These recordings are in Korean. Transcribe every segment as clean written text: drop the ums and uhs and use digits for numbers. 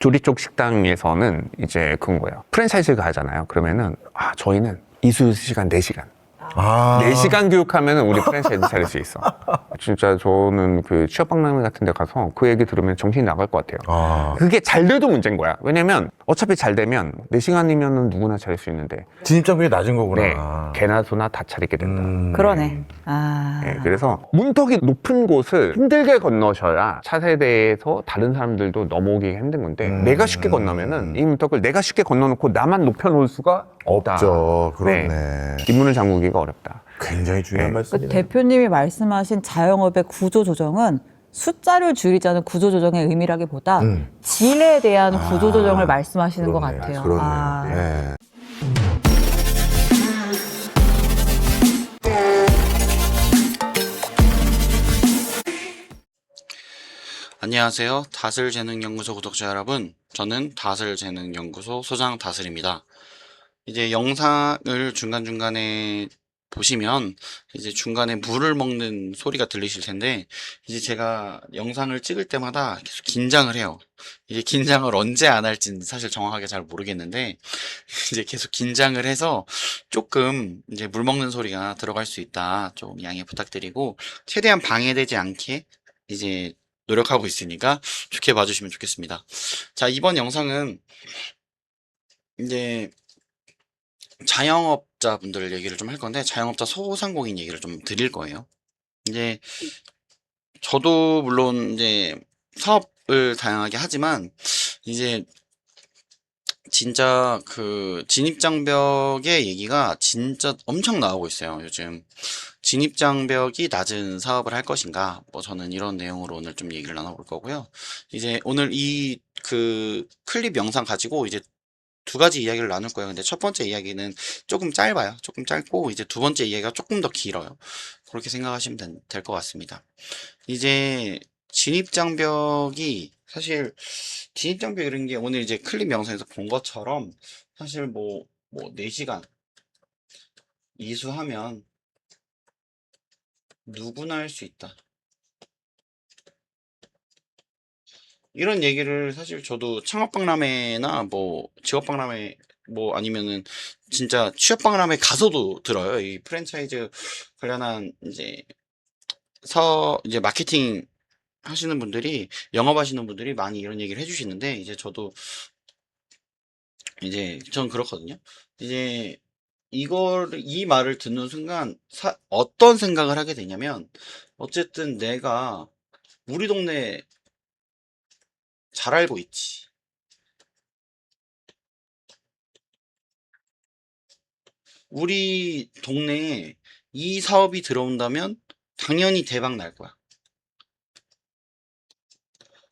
조리 쪽 식당에서는 이제 그런 거예요. 프랜차이즈가 하잖아요. 그러면은 저희는 이수 시간 4시간. 4시간 교육하면 우리 프랜차이즈 차릴 수 있어. 진짜 저는 그 취업박람회 같은 데 가서 그 얘기 들으면 정신이 나갈 것 같아요. 그게 잘 돼도 문제인 거야. 왜냐면 어차피 잘 되면 4시간이면 누구나 차릴 수 있는데 진입장벽이 낮은 거구나. 개나 소나 다 차리게 된다. 그러네. 네, 그래서 문턱이 높은 곳을 힘들게 건너셔야 차세대에서 다른 사람들도 넘어오기 힘든 건데 내가 쉽게 건너면은 이 문턱을 내가 쉽게 건너놓고 나만 높여놓을 수가 없다. 없죠. 그렇네. 뒷문을 잠그기가 어렵다. 굉장히 중요한 네. 말씀이네요. 대표님이 말씀하신 자영업의 구조 조정은 숫자를 줄이자는 구조 조정의 의미라기보다 질에 대한 구조 조정을 말씀하시는 것 그렇네요. 같아요. 그렇네요. 네. 안녕하세요. 다슬재능연구소 구독자 여러분. 저는 다슬재능연구소 소장 다슬입니다. 이제 영상을 중간중간에 보시면 이제 중간에 물을 먹는 소리가 들리실 텐데, 이제 제가 영상을 찍을 때마다 계속 긴장을 해요. 이게 긴장을 언제 안 할지는 사실 정확하게 잘 모르겠는데, 이제 계속 긴장을 해서 조금 이제 물 먹는 소리가 들어갈 수 있다. 좀 양해 부탁드리고, 최대한 방해되지 않게 이제 노력하고 있으니까 좋게 봐주시면 좋겠습니다. 자, 이번 영상은 이제 자영업자분들 얘기를 좀 할 건데, 자영업자 소상공인 얘기를 좀 드릴 거예요. 이제 저도 물론 이제 사업을 다양하게 하지만 이제 진짜 그 진입장벽의 얘기가 진짜 엄청 나오고 있어요. 요즘 진입장벽이 낮은 사업을 할 것인가, 뭐 저는 이런 내용으로 오늘 좀 얘기를 나눠볼 거고요. 이제 오늘 이 그 클립 영상 가지고 이제 두 가지 이야기를 나눌 거예요. 근데 첫 번째 이야기는 조금 짧아요. 조금 짧고, 이제 두 번째 이야기가 조금 더 길어요. 그렇게 생각하시면 될 것 같습니다. 이제 진입장벽이 사실 진입장벽 이런 게 오늘 이제 클립 영상에서 본 것처럼 사실 뭐 4시간 이수하면 누구나 할 수 있다. 이런 얘기를 사실 저도 창업박람회나 뭐 직업박람회 뭐 아니면은 진짜 취업박람회 가서도 들어요. 이 프랜차이즈 관련한 이제 이제 마케팅 하시는 분들이, 영업하시는 분들이 많이 이런 얘기를 해주시는데, 이제 저도 이제 전 그렇거든요. 이제 이 말을 듣는 순간 어떤 생각을 하게 되냐면, 어쨌든 내가 우리 동네 잘 알고 있지. 우리 동네에 이 사업이 들어온다면 당연히 대박 날 거야.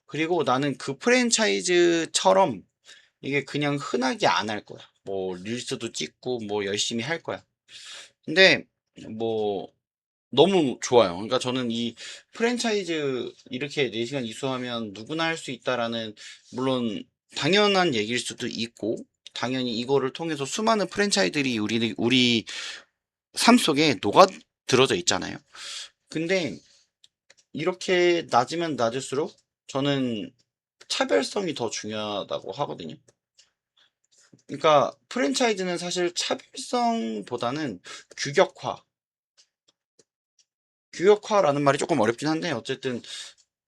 그리고 나는 그 프랜차이즈처럼 이게 그냥 흔하게 안 할 거야. 뭐 릴스도 찍고 뭐 열심히 할 거야. 근데 뭐 너무 좋아요. 그러니까 저는 이 프랜차이즈 이렇게 4시간 이수하면 누구나 할 수 있다라는, 물론 당연한 얘기일 수도 있고, 당연히 이거를 통해서 수많은 프랜차이즈들이 우리 삶 속에 녹아들어져 있잖아요. 근데 이렇게 낮으면 낮을수록 저는 차별성이 더 중요하다고 하거든요. 그러니까 프랜차이즈는 사실 차별성보다는 규격화라는 말이 조금 어렵긴 한데, 어쨌든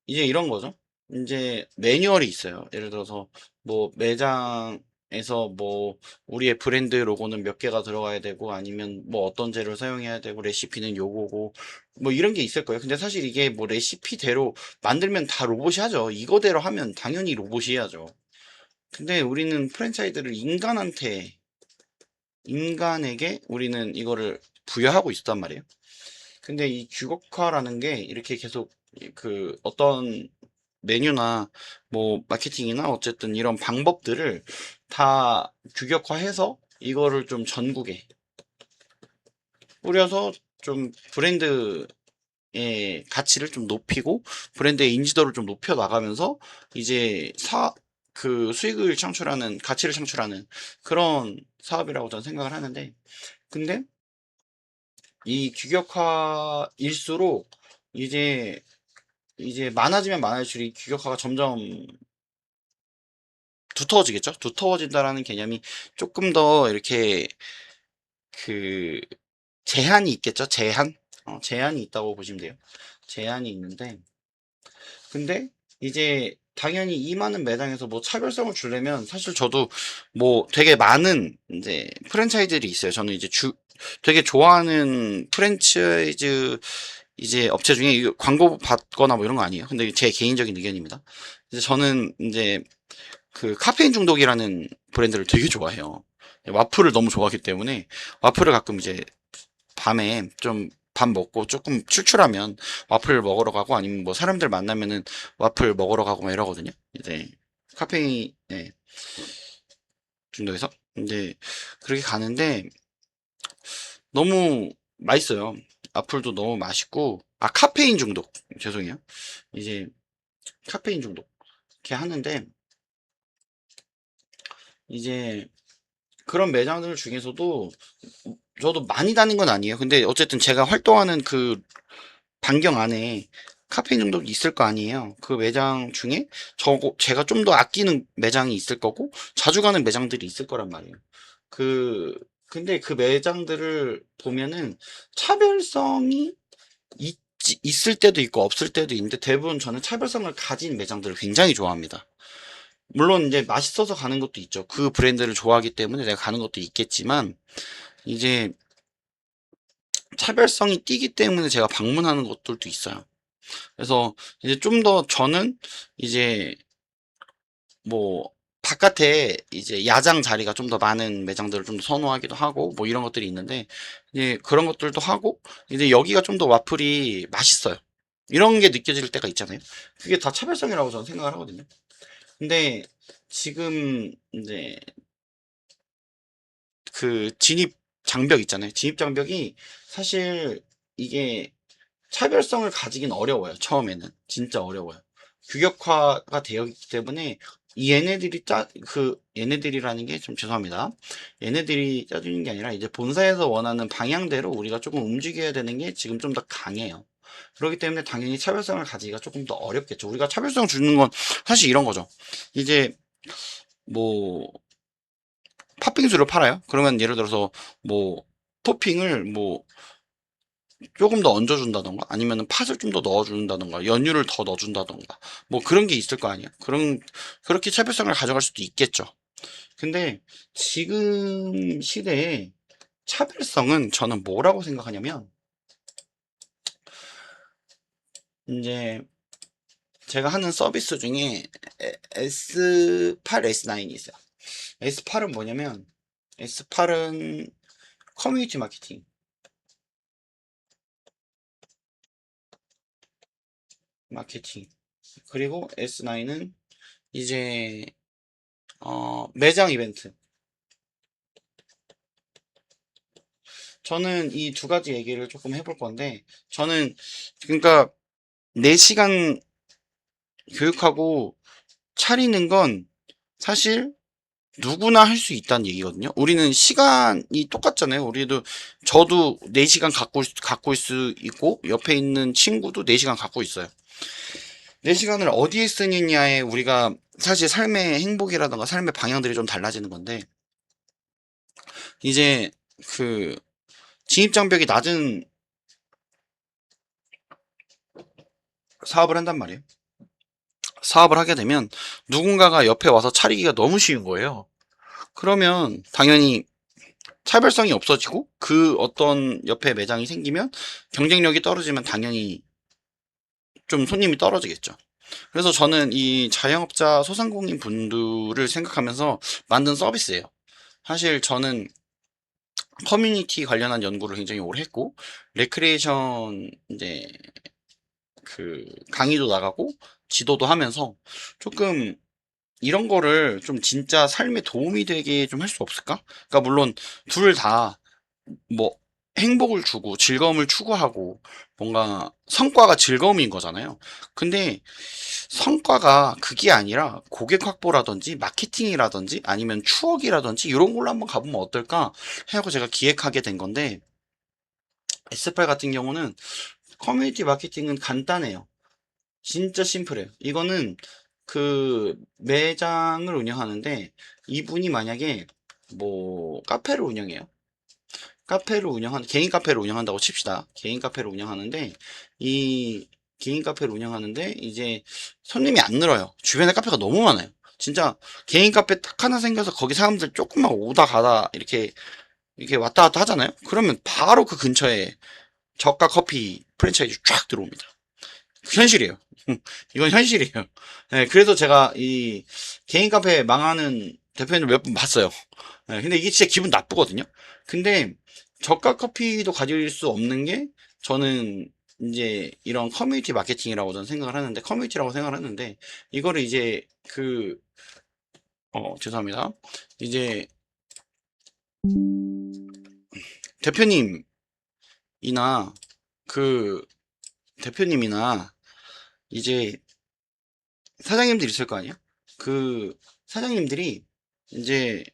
이제 이런 거죠. 이제 매뉴얼이 있어요. 예를 들어서 뭐 매장에서 뭐 우리의 브랜드 로고는 몇 개가 들어가야 되고, 아니면 뭐 어떤 재료를 사용해야 되고, 레시피는 요거고, 뭐 이런 게 있을 거예요. 근데 사실 이게 뭐 레시피대로 만들면 다 로봇이 하죠. 이거대로 하면 당연히 로봇이 해야죠. 근데 우리는 프랜차이즈를 인간에게 우리는 이거를 부여하고 있었단 말이에요. 근데 이 규격화라는 게 이렇게 계속 그 어떤 메뉴나 뭐 마케팅이나 어쨌든 이런 방법들을 다 규격화해서 이거를 좀 전국에 뿌려서 좀 브랜드의 가치를 좀 높이고, 브랜드의 인지도를 좀 높여 나가면서 이제 그 수익을 창출하는, 가치를 창출하는 그런 사업이라고 저는 생각을 하는데, 근데 이 규격화일수록 이제 많아지면 많아질수록 이 규격화가 점점 두터워지겠죠? 두터워진다라는 개념이 조금 더 이렇게 그 제한이 있겠죠? 제한이 있다고 보시면 돼요. 제한이 있는데, 근데 이제 당연히 이 많은 매장에서 뭐 차별성을 주려면 사실 저도 뭐 되게 많은 이제 프랜차이즈들이 있어요. 저는 이제 되게 좋아하는 프랜차이즈 이제 업체 중에 이거 광고 받거나 뭐 이런 거 아니에요. 근데 제 개인적인 의견입니다. 이제 저는 이제 그 카페인 중독이라는 브랜드를 되게 좋아해요. 와플을 너무 좋아하기 때문에 와플을 가끔 이제 밤에 좀 밥 먹고 조금 출출하면 와플 먹으러 가고 아니면 뭐 사람들 만나면은 와플 먹으러 가고 막 이러거든요. 이제 카페인 중독에서 이제 그렇게 가는데 너무 맛있어요. 와플도 너무 맛있고 카페인 중독 죄송해요. 이제 카페인 중독 이렇게 하는데 이제 그런 매장들 중에서도 저도 많이 다닌 건 아니에요. 근데 어쨌든 제가 활동하는 그 반경 안에 카페인 중독이 있을 거 아니에요. 그 매장 중에 제가 좀 더 아끼는 매장이 있을 거고 자주 가는 매장들이 있을 거란 말이에요. 근데 그 매장들을 보면은 차별성이 있을 때도 있고 없을 때도 있는데 대부분 저는 차별성을 가진 매장들을 굉장히 좋아합니다. 물론 이제 맛있어서 가는 것도 있죠. 그 브랜드를 좋아하기 때문에 내가 가는 것도 있겠지만 이제 차별성이 띄기 때문에 제가 방문하는 것들도 있어요. 그래서 이제 좀 더 저는 이제 뭐 바깥에 이제 야장 자리가 좀 더 많은 매장들을 좀 더 선호하기도 하고 뭐 이런 것들이 있는데 이제 그런 것들도 하고 이제 여기가 좀 더 와플이 맛있어요. 이런 게 느껴질 때가 있잖아요. 그게 다 차별성이라고 저는 생각을 하거든요. 근데 지금 이제 그 진입 장벽 있잖아요. 진입 장벽이 사실 이게 차별성을 가지긴 어려워요. 처음에는 진짜 어려워요. 규격화가 되어 있기 때문에 얘네들이라는 게 좀 죄송합니다. 얘네들이 짜주는 게 아니라 이제 본사에서 원하는 방향대로 우리가 조금 움직여야 되는 게 지금 좀 더 강해요. 그렇기 때문에 당연히 차별성을 가지기가 조금 더 어렵겠죠. 우리가 차별성 주는 건 사실 이런 거죠. 이제 뭐 팥빙수를 팔아요. 그러면 예를 들어서 뭐 토핑을 뭐 조금 더 얹어준다던가 아니면 팥을 좀 더 넣어준다던가 연유를 더 넣어준다던가 뭐 그런 게 있을 거 아니에요. 그렇게 차별성을 가져갈 수도 있겠죠. 근데 지금 시대에 차별성은 저는 뭐라고 생각하냐면 이제 제가 하는 서비스 중에 S8, S9이 있어요. S8은 뭐냐면 S8은 커뮤니티 마케팅 그리고 S9은 이제 매장 이벤트. 저는 이 두 가지 얘기를 조금 해볼 건데 저는 그러니까 4시간 교육하고 차리는 건 사실 누구나 할 수 있다는 얘기거든요. 우리는 시간이 똑같잖아요. 저도 4시간 갖고 있을 수 있고 옆에 있는 친구도 4시간 갖고 있어요. 4시간을 어디에 쓰느냐에 우리가 사실 삶의 행복이라던가 삶의 방향들이 좀 달라지는 건데 이제 그 진입장벽이 낮은 사업을 한단 말이에요. 사업을 하게 되면 누군가가 옆에 와서 차리기가 너무 쉬운 거예요. 그러면 당연히 차별성이 없어지고 그 어떤 옆에 매장이 생기면 경쟁력이 떨어지면 당연히 좀 손님이 떨어지겠죠. 그래서 저는 이 자영업자 소상공인 분들을 생각하면서 만든 서비스예요. 사실 저는 커뮤니티 관련한 연구를 굉장히 오래 했고 레크리에이션 이제 그 강의도 나가고 지도도 하면서 조금 이런 거를 좀 진짜 삶에 도움이 되게 좀 할 수 없을까? 그러니까 물론 둘 다 뭐 행복을 주고 즐거움을 추구하고 뭔가 성과가 즐거움인 거잖아요. 근데 성과가 그게 아니라 고객 확보라든지 마케팅이라든지 아니면 추억이라든지 이런 걸로 한번 가보면 어떨까 해서 제가 기획하게 된 건데 S8 같은 경우는 커뮤니티 마케팅은 간단해요. 진짜 심플해요. 이거는 그 매장을 운영하는데 이분이 만약에 뭐 카페를 운영해요. 개인 카페를 운영한다고 칩시다. 개인 카페를 운영하는데, 이 개인 카페를 운영하는데, 이제 손님이 안 늘어요. 주변에 카페가 너무 많아요. 진짜 개인 카페 딱 하나 생겨서 거기 사람들 조금만 오다 가다 이렇게 왔다 갔다 하잖아요? 그러면 바로 그 근처에 저가 커피 프랜차이즈 쫙 들어옵니다. 현실이에요. 이건 현실이에요. 네, 그래서 제가 이 개인 카페 망하는 대표님을 몇 분 봤어요. 네, 근데 이게 진짜 기분 나쁘거든요. 근데 저가 커피도 가질 수 없는 게 저는 이제 이런 커뮤니티 마케팅이라고 저는 생각을 하는데, 커뮤니티라고 생각을 하는데, 이거를 이제 죄송합니다. 이제 대표님이나 그 대표님이나 이제 사장님들 있을 거 아니에요? 그 사장님들이 이제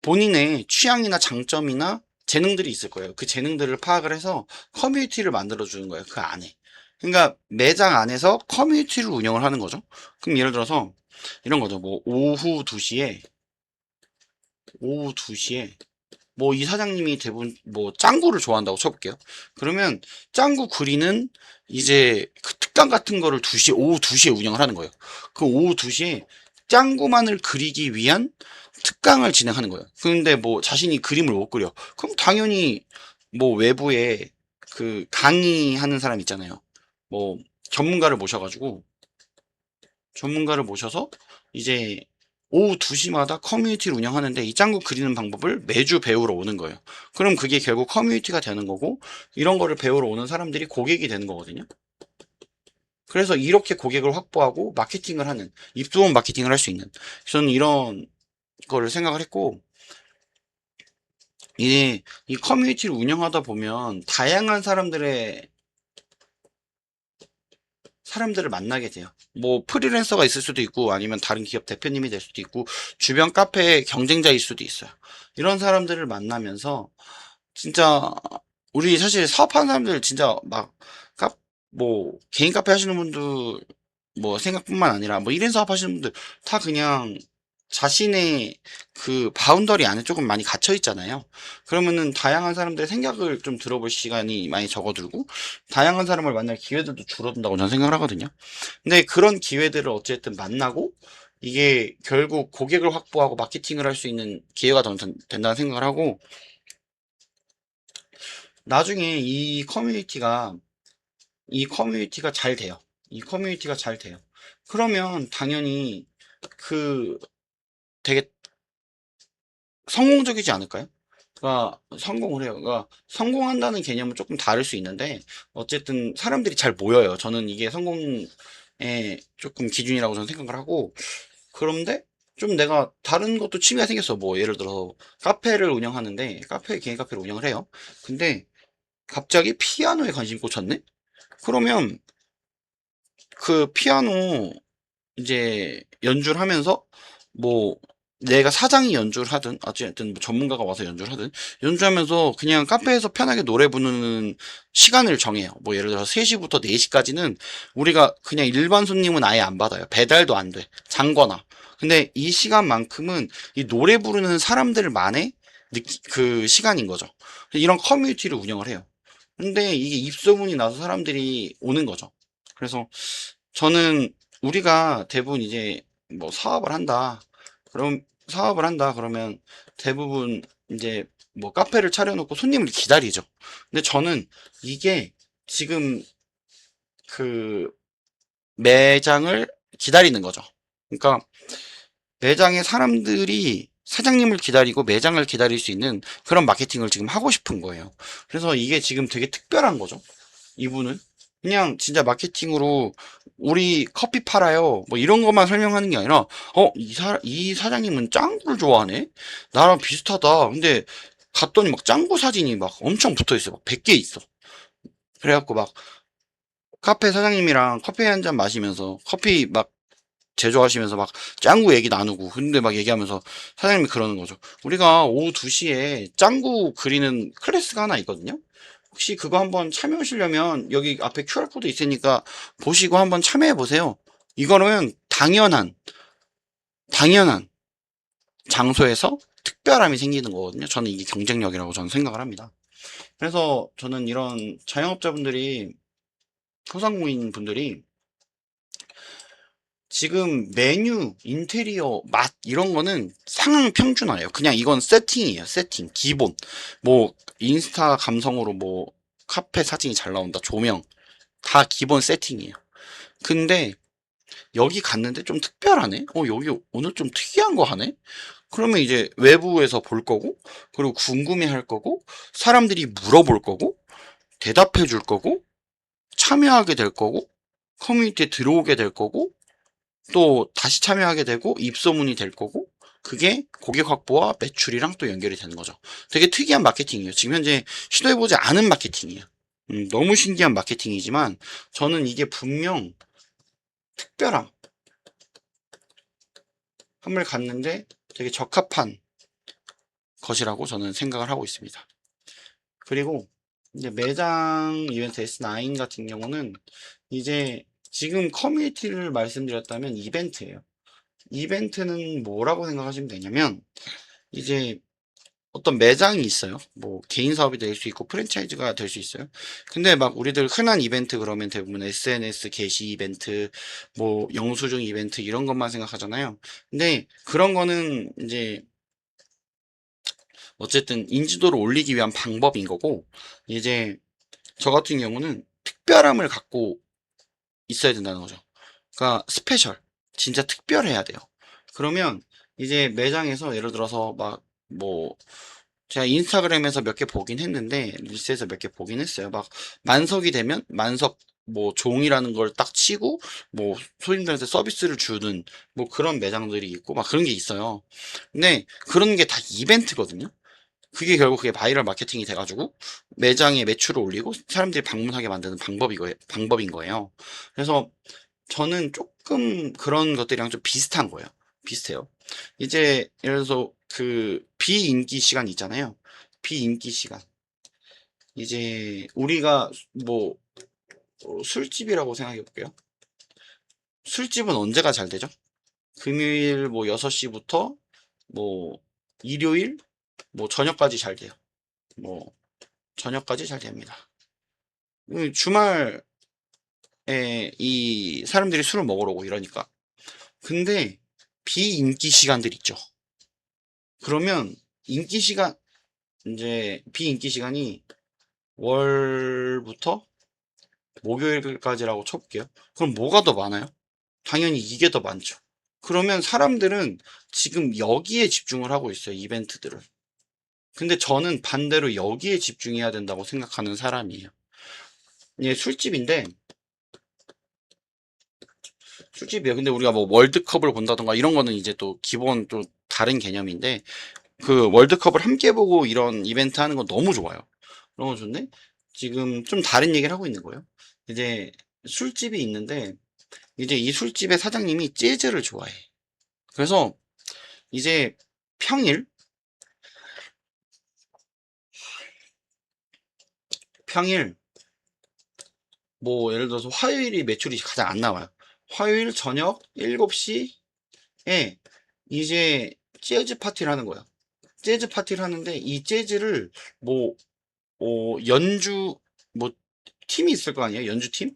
본인의 취향이나 장점이나 재능들이 있을 거예요. 그 재능들을 파악을 해서 커뮤니티를 만들어 주는 거예요. 그 안에. 그러니까 매장 안에서 커뮤니티를 운영을 하는 거죠. 그럼 예를 들어서 이런 거죠. 뭐 오후 2시에 뭐 이 사장님이 대부분 뭐 짱구를 좋아한다고 쳐볼게요. 그러면 짱구 그리는 이제 그 특강 같은 거를 오후 2시에 운영을 하는 거예요. 그 오후 2시에 짱구만을 그리기 위한 특강을 진행하는 거예요. 근데 뭐 자신이 그림을 못 그려. 그럼 당연히 뭐 외부에 그 강의하는 사람 있잖아요. 뭐 전문가를 모셔서 이제 오후 2시마다 커뮤니티를 운영하는데 이 짱구 그리는 방법을 매주 배우러 오는 거예요. 그럼 그게 결국 커뮤니티가 되는 거고, 이런 거를 배우러 오는 사람들이 고객이 되는 거거든요. 그래서 이렇게 고객을 확보하고 마케팅을 하는, 입소문 마케팅을 할 수 있는, 저는 이런 거를 생각을 했고, 이 커뮤니티를 운영하다 보면 다양한 사람들을 만나게 돼요. 뭐 프리랜서가 있을 수도 있고, 아니면 다른 기업 대표님이 될 수도 있고, 주변 카페 경쟁자일 수도 있어요. 이런 사람들을 만나면서 진짜 우리 사실 사업하는 사람들 진짜 뭐 개인 카페 하시는 분들 뭐 생각뿐만 아니라 뭐 1인 사업 하시는 분들 다 그냥 자신의 그 바운더리 안에 조금 많이 갇혀 있잖아요. 그러면은 다양한 사람들의 생각을 좀 들어볼 시간이 많이 적어들고, 다양한 사람을 만날 기회들도 줄어든다고 저는 생각을 하거든요. 근데 그런 기회들을 어쨌든 만나고, 이게 결국 고객을 확보하고 마케팅을 할 수 있는 기회가 된다는 생각을 하고, 나중에 이 커뮤니티가 잘 돼요. 그러면 당연히 되게 성공적이지 않을까요? 그러니까 성공을 해요. 그러니까 성공한다는 개념은 조금 다를 수 있는데, 어쨌든 사람들이 잘 모여요. 저는 이게 성공의 조금 기준이라고 저는 생각을 하고, 그런데 좀 내가 다른 것도 취미가 생겼어. 뭐 예를 들어 카페를 운영하는데, 개인 카페를 운영을 해요. 근데 갑자기 피아노에 관심이 꽂혔네? 그러면 그 피아노 이제 연주를 하면서, 뭐 내가 사장이 연주를 하든 어쨌든 뭐 전문가가 와서 연주를 하든, 연주하면서 그냥 카페에서 편하게 노래 부르는 시간을 정해요. 뭐 예를 들어서 3시부터 4시까지는 우리가 그냥 일반 손님은 아예 안 받아요. 배달도 안 돼. 잠거나. 근데 이 시간만큼은 이 노래 부르는 사람들만의 그 시간인 거죠. 이런 커뮤니티를 운영을 해요. 근데 이게 입소문이 나서 사람들이 오는 거죠. 그래서 저는 우리가 대부분 이제 뭐 사업을 한다 그러면 대부분 이제 뭐 카페를 차려놓고 손님을 기다리죠. 근데 저는 이게 지금 그 매장을 기다리는 거죠. 그러니까 매장에 사람들이 사장님을 기다리고 매장을 기다릴 수 있는 그런 마케팅을 지금 하고 싶은 거예요. 그래서 이게 지금 되게 특별한 거죠. 이분은 그냥 진짜 마케팅으로 우리 커피 팔아요 뭐 이런 것만 설명하는 게 아니라, 이 사장님은 짱구를 좋아하네, 나랑 비슷하다. 근데 갔더니 막 짱구 사진이 막 엄청 붙어 있어. 막 100개 있어. 그래갖고 막 카페 사장님이랑 커피 한 잔 마시면서, 커피 막 제조하시면서 막 짱구 얘기 나누고, 근데 막 얘기하면서 사장님이 그러는 거죠. 우리가 오후 2시에 짱구 그리는 클래스가 하나 있거든요. 혹시 그거 한번 참여하시려면 여기 앞에 QR코드 있으니까 보시고 한번 참여해 보세요. 이거는 당연한 장소에서 특별함이 생기는 거거든요. 저는 이게 경쟁력이라고 저는 생각을 합니다. 그래서 저는 이런 자영업자분들이, 소상공인 분들이 지금 메뉴, 인테리어, 맛 이런 거는 상향 평준화예요. 그냥 이건 세팅이에요. 세팅, 기본. 뭐 인스타 감성으로 뭐 카페 사진이 잘 나온다, 조명 다 기본 세팅이에요. 근데 여기 갔는데 좀 특별하네? 여기 오늘 좀 특이한 거 하네? 그러면 이제 외부에서 볼 거고, 그리고 궁금해 할 거고, 사람들이 물어볼 거고, 대답해 줄 거고, 참여하게 될 거고, 커뮤니티에 들어오게 될 거고, 또 다시 참여하게 되고, 입소문이 될 거고, 그게 고객 확보와 매출이랑 또 연결이 되는 거죠. 되게 특이한 마케팅이에요. 지금 현재 시도해보지 않은 마케팅이에요. 너무 신기한 마케팅이지만, 저는 이게 분명 특별함. 한물 갔는데 되게 적합한 것이라고 저는 생각을 하고 있습니다. 그리고 이제 매장 이벤트 S9 같은 경우는 이제 지금 커뮤니티를 말씀드렸다면 이벤트예요. 이벤트는 뭐라고 생각하시면 되냐면, 이제 어떤 매장이 있어요. 뭐 개인 사업이 될 수 있고 프랜차이즈가 될 수 있어요. 근데 막 우리들 흔한 이벤트 그러면 대부분 SNS 게시 이벤트, 뭐 영수증 이벤트 이런 것만 생각하잖아요. 근데 그런 거는 이제 어쨌든 인지도를 올리기 위한 방법인 거고, 이제 저 같은 경우는 특별함을 갖고 있어야 된다는 거죠. 그러니까 스페셜, 진짜 특별해야 돼요. 그러면 이제 매장에서 예를 들어서 막 뭐 제가 인스타그램에서 몇 개 보긴 했는데, 릴스에서 몇 개 보긴 했어요. 막 만석이 되면 만석 뭐 종이라는 걸 딱 치고 뭐 손님들한테 서비스를 주는 뭐 그런 매장들이 있고 막 그런 게 있어요. 근데 그런 게 다 이벤트거든요. 그게 결국 그게 바이럴 마케팅이 돼가지고 매장의 매출을 올리고 사람들이 방문하게 만드는 방법인 거예요. 그래서 저는 조금 그런 것들이랑 좀 비슷한 거예요. 비슷해요. 이제 예를 들어서 그 비인기 시간 있잖아요. 비인기 시간. 이제 우리가 뭐 술집이라고 생각해 볼게요. 술집은 언제가 잘 되죠? 금요일 뭐 6시부터 뭐 일요일 뭐 저녁까지 잘 돼요. 뭐 저녁까지 잘 됩니다. 주말에 이 사람들이 술을 먹으러 오고 이러니까. 근데 비인기 시간들 있죠. 그러면 인기 시간, 이제 비인기 시간이 월부터 목요일까지라고 쳐볼게요. 그럼 뭐가 더 많아요? 당연히 이게 더 많죠. 그러면 사람들은 지금 여기에 집중을 하고 있어요, 이벤트들을. 근데 저는 반대로 여기에 집중해야 된다고 생각하는 사람이에요. 예, 술집이에요. 근데 우리가 뭐 월드컵을 본다던가 이런 거는 이제 또 기본 또 다른 개념인데, 그 월드컵을 함께 보고 이런 이벤트 하는 건 너무 좋아요. 너무 좋네. 지금 좀 다른 얘기를 하고 있는 거예요. 이제 술집이 있는데, 이제 이 술집의 사장님이 재즈를 좋아해. 그래서 이제 평일 평일 뭐 예를 들어서 화요일이 매출이 가장 안 나와요. 화요일 저녁 7시에 이제 재즈 파티를 하는 거야. 재즈 파티를 하는데 이 재즈를 뭐 연주 뭐 팀이 있을 거 아니에요? 연주팀?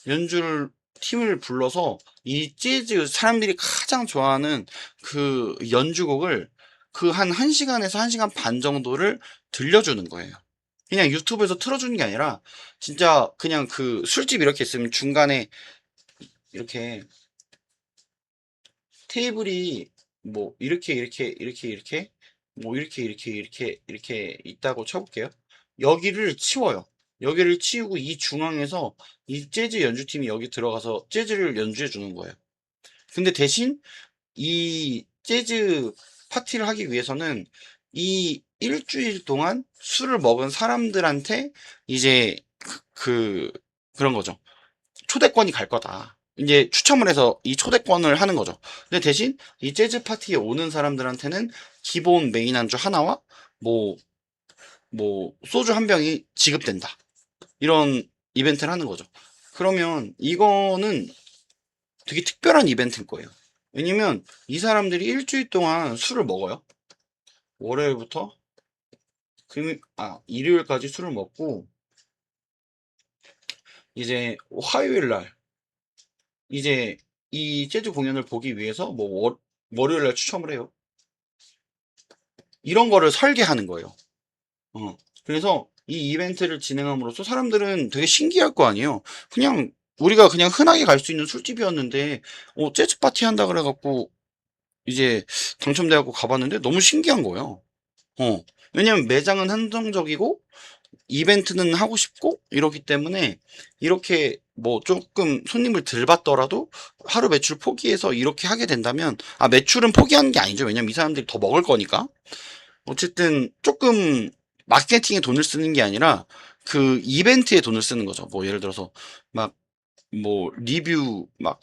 연주를 팀을 불러서 이 재즈 사람들이 가장 좋아하는 그 연주곡을 그 한 1시간에서 1시간 반 정도를 들려주는 거예요. 그냥 유튜브에서 틀어주는 게 아니라 진짜 그냥 그 술집 이렇게 있으면 중간에 이렇게 테이블이 뭐 이렇게 뭐 이렇게 있다고 쳐볼게요. 여기를 치워요. 여기를 치우고 이 중앙에서 이 재즈 연주팀이 여기 들어가서 재즈를 연주해 주는 거예요. 근데 대신 이 재즈 파티를 하기 위해서는 이 일주일 동안 술을 먹은 사람들한테 이제 그런 거죠. 초대권이 갈 거다. 이제 추첨을 해서 이 초대권을 하는 거죠. 근데 대신 이 재즈 파티에 오는 사람들한테는 기본 메인 안주 하나와 뭐, 소주 한 병이 지급된다. 이런 이벤트를 하는 거죠. 그러면 이거는 되게 특별한 이벤트일 거예요. 왜냐면 이 사람들이 일주일 동안 술을 먹어요. 월요일부터 일요일까지 술을 먹고 이제 화요일 날 이제 이 재즈 공연을 보기 위해서 뭐 월요일 날 추첨을 해요. 이런 거를 설계하는 거예요. 그래서 이 이벤트를 진행함으로써 사람들은 되게 신기할 거 아니에요. 그냥 우리가 그냥 흔하게 갈 수 있는 술집이었는데 재즈 파티 한다 그래갖고 이제 당첨돼갖고 가봤는데 너무 신기한 거예요. 왜냐면 매장은 한정적이고 이벤트는 하고 싶고 이러기 때문에 이렇게 뭐 조금 손님을 덜 받더라도 하루 매출 포기해서 이렇게 하게 된다면 매출은 포기하는 게 아니죠. 왜냐면 이 사람들이 더 먹을 거니까. 어쨌든 조금 마케팅에 돈을 쓰는 게 아니라 그 이벤트에 돈을 쓰는 거죠. 뭐 예를 들어서 막 뭐 리뷰 막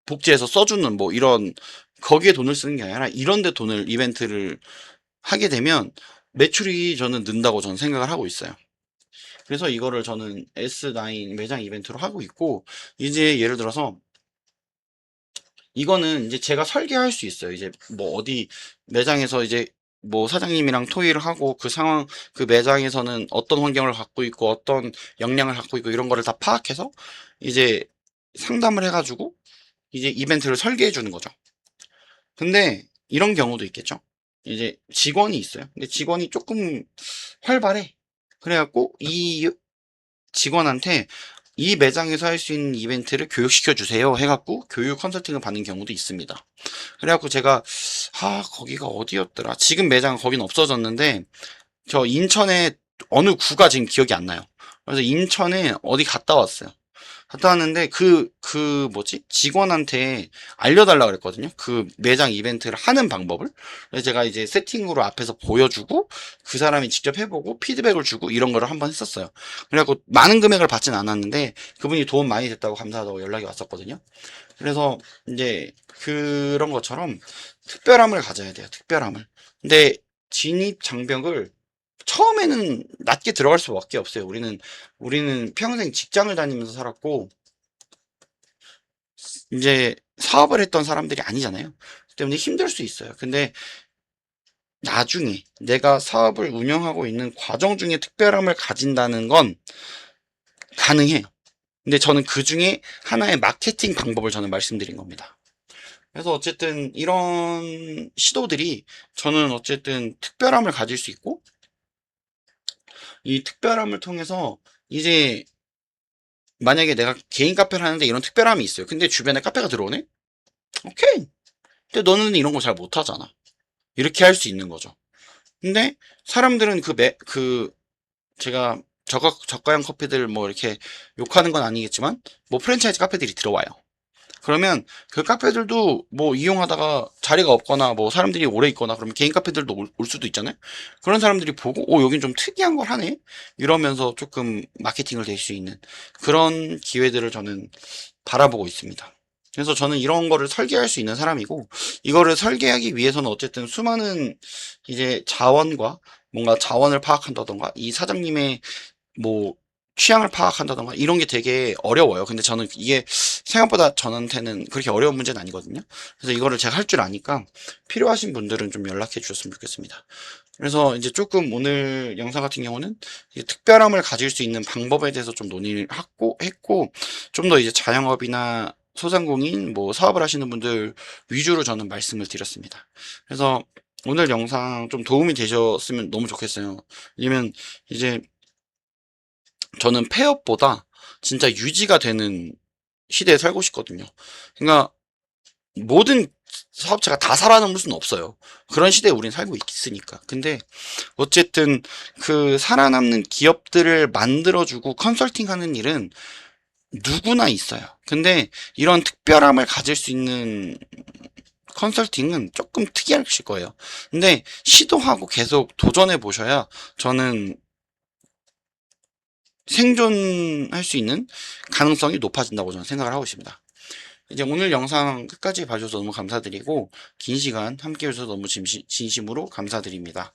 복제해서 써주는 뭐 이런 거기에 돈을 쓰는 게 아니라 이런 데 돈을 이벤트를 하게 되면 매출이 저는 는다고 저는 생각을 하고 있어요. 그래서 이거를 저는 S9 매장 이벤트로 하고 있고, 이제 예를 들어서 이거는 이제 제가 설계할 수 있어요. 이제 뭐 어디 매장에서 이제 뭐 사장님이랑 토의를 하고 그 상황, 그 매장에서는 어떤 환경을 갖고 있고 어떤 역량을 갖고 있고 이런 거를 다 파악해서 이제 상담을 해가지고 이제 이벤트를 설계해 주는 거죠. 근데 이런 경우도 있겠죠. 이제 직원이 있어요. 근데 직원이 조금 활발해. 그래갖고 이 직원한테 이 매장에서 할 수 있는 이벤트를 교육시켜 주세요 해갖고 교육 컨설팅을 받는 경우도 있습니다. 그래갖고 제가 거기가 어디였더라. 지금 매장 거긴 없어졌는데 저 인천에 어느 구가 지금 기억이 안 나요. 그래서 인천에 어디 갔다 왔어요. 갔다 왔는데 직원한테 알려달라 그랬거든요. 그 매장 이벤트를 하는 방법을. 그래서 제가 이제 세팅으로 앞에서 보여주고 그 사람이 직접 해보고 피드백을 주고 이런 거를 한번 했었어요. 그래갖고 많은 금액을 받진 않았는데 그분이 도움 많이 됐다고 감사하다고 연락이 왔었거든요. 그래서 이제 그런 것처럼 특별함을 가져야 돼요. 특별함을. 근데 진입 장벽을 처음에는 낮게 들어갈 수밖에 없어요. 우리는 평생 직장을 다니면서 살았고 이제 사업을 했던 사람들이 아니잖아요. 그렇기 때문에 힘들 수 있어요. 근데 나중에 내가 사업을 운영하고 있는 과정 중에 특별함을 가진다는 건 가능해요. 근데 저는 그 중에 하나의 마케팅 방법을 저는 말씀드린 겁니다. 그래서 어쨌든 이런 시도들이 저는 어쨌든 특별함을 가질 수 있고 이 특별함을 통해서 이제 만약에 내가 개인 카페를 하는데 이런 특별함이 있어요. 근데 주변에 카페가 들어오네? 오케이. 근데 너는 이런 거 잘 못하잖아. 이렇게 할 수 있는 거죠. 근데 사람들은 제가 저가형 커피들 뭐 이렇게 욕하는 건 아니겠지만 뭐 프랜차이즈 카페들이 들어와요. 그러면 그 카페들도 뭐 이용하다가 자리가 없거나 뭐 사람들이 오래 있거나 그러면 개인 카페들도 올 수도 있잖아요. 그런 사람들이 보고 여긴 좀 특이한 걸 하네 이러면서 조금 마케팅을 될 수 있는 그런 기회들을 저는 바라보고 있습니다. 그래서 저는 이런 거를 설계할 수 있는 사람이고 이거를 설계하기 위해서는 어쨌든 수많은 이제 자원과 뭔가 자원을 파악한다던가 이 사장님의 뭐 취향을 파악한다던가 이런 게 되게 어려워요. 근데 저는 이게 생각보다 저한테는 그렇게 어려운 문제는 아니거든요. 그래서 이거를 제가 할 줄 아니까 필요하신 분들은 좀 연락해 주셨으면 좋겠습니다. 그래서 이제 조금 오늘 영상 같은 경우는 특별함을 가질 수 있는 방법에 대해서 좀 논의를 했고 좀 더 이제 자영업이나 소상공인 뭐 사업을 하시는 분들 위주로 저는 말씀을 드렸습니다. 그래서 오늘 영상 좀 도움이 되셨으면 너무 좋겠어요. 왜냐면 이제 저는 폐업보다 진짜 유지가 되는 시대에 살고 싶거든요. 그러니까 모든 사업체가 다 살아남을 수는 없어요. 그런 시대에 우린 살고 있으니까. 근데 어쨌든 그 살아남는 기업들을 만들어주고 컨설팅하는 일은 누구나 있어요. 근데 이런 특별함을 가질 수 있는 컨설팅은 조금 특이하실 거예요. 근데 시도하고 계속 도전해 보셔야 저는 생존할 수 있는 가능성이 높아진다고 저는 생각을 하고 있습니다. 이제 오늘 영상 끝까지 봐주셔서 너무 감사드리고 긴 시간 함께 해주셔서 너무 진심으로 감사드립니다.